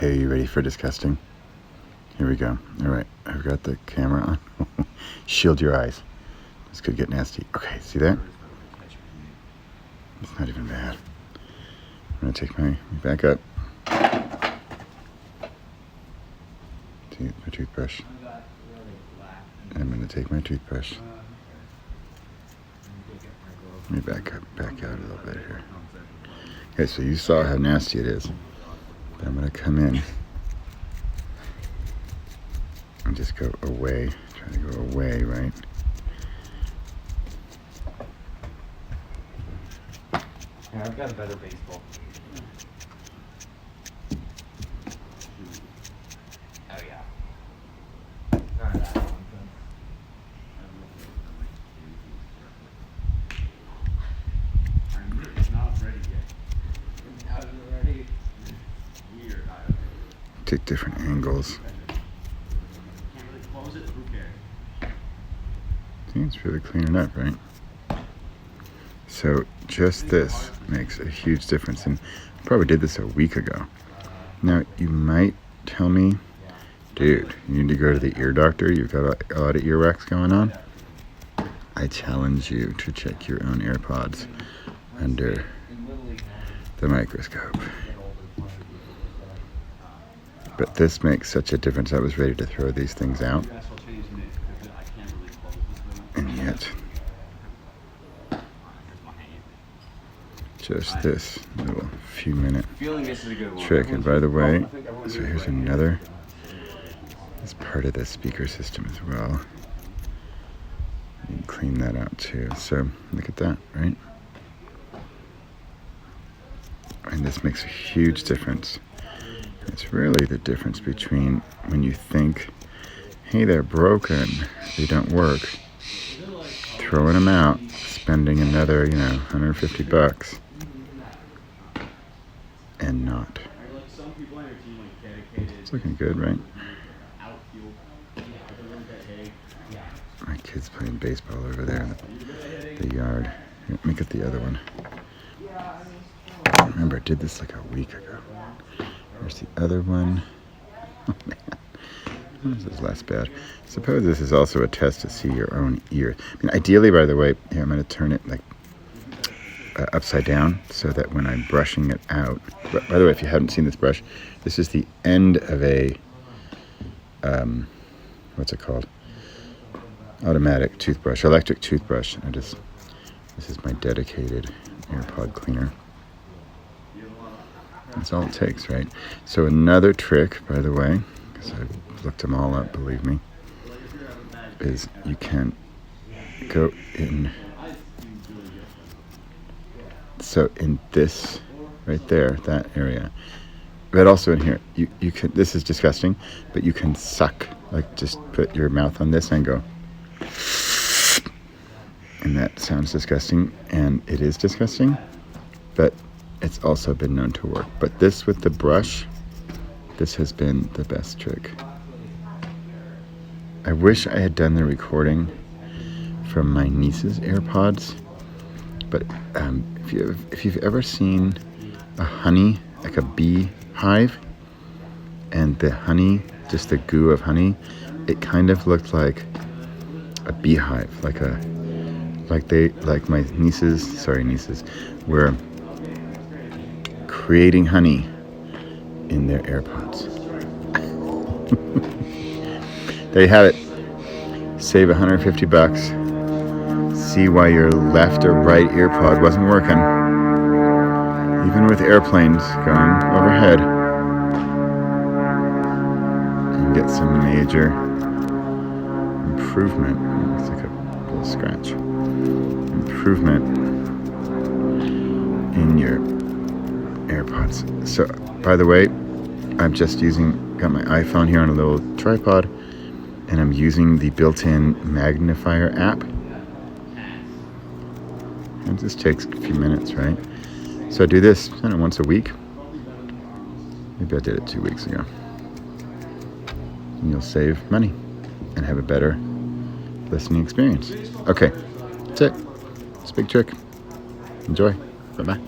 Okay, you ready for disgusting? Here we go. All right, I've got the camera on. Shield your eyes. This could get nasty. Okay, see that? It's not even bad. I'm gonna take my back up. Take my toothbrush. And I'm gonna take my toothbrush. Let me back out a little bit here. Okay, so you saw how nasty it is. But I'm gonna come in and just go away. Try to go away, right? Yeah, I've got a better baseball. Oh yeah. It's not ready yet. Now is it ready? Weird. Take different angles. Can't really close it. Who cares? See, it's really cleaning up, right? So just this makes a huge difference, and I probably did this a week ago. Now you might tell me, dude, you need to go to the ear doctor. You've got a lot of earwax going on. I challenge you to check your own AirPods under the microscope. But this makes such a difference. I was ready to throw these things out, and yet just this little few minute trick. And by the way, so here's another, it's part of the speaker system as well. You can clean that out too. So look at that, right? And this makes a huge difference. It's really the difference between when you think, hey, they're broken, they don't work, throwing them out, spending another, $150 and not. It's looking good, right? My kid's playing baseball over there in the yard. Here, let me get the other one. I remember I did this like a week ago. Here's the other one. Oh man, this is less bad. Suppose this is also a test to see your own ear. I mean, ideally, by the way, here I'm going to turn it like upside down so that when I'm brushing it out. By the way, if you haven't seen this brush, this is the end of a what's it called? Automatic toothbrush, electric toothbrush. This is my dedicated AirPod cleaner. That's all it takes, right? So another trick, by the way, because I've looked them all up, believe me, is you can go in. So in this, right there, that area, but also in here, you can, this is disgusting, but you can suck, like just put your mouth on this and go, and that sounds disgusting, and it is disgusting, but it's also been known to work. But this with the brush, this has been the best trick. I wish I had done the recording from my niece's AirPods, but if you've ever seen a honey, like a bee hive, and the honey, just the goo of honey, it kind of looked like a beehive, like my nieces were creating honey in their AirPods. There you have it. Save $150. See why your left or right earpod wasn't working. Even with airplanes going overhead. You can get some major improvement. It's like a little scratch. Improvement in your AirPods. So, by the way, I'm just got my iPhone here on a little tripod, and I'm using the built-in magnifier app. And this takes a few minutes, right? So I do this, once a week. Maybe I did it 2 weeks ago. And you'll save money and have a better listening experience. Okay, that's it. It's a big trick. Enjoy. Bye-bye.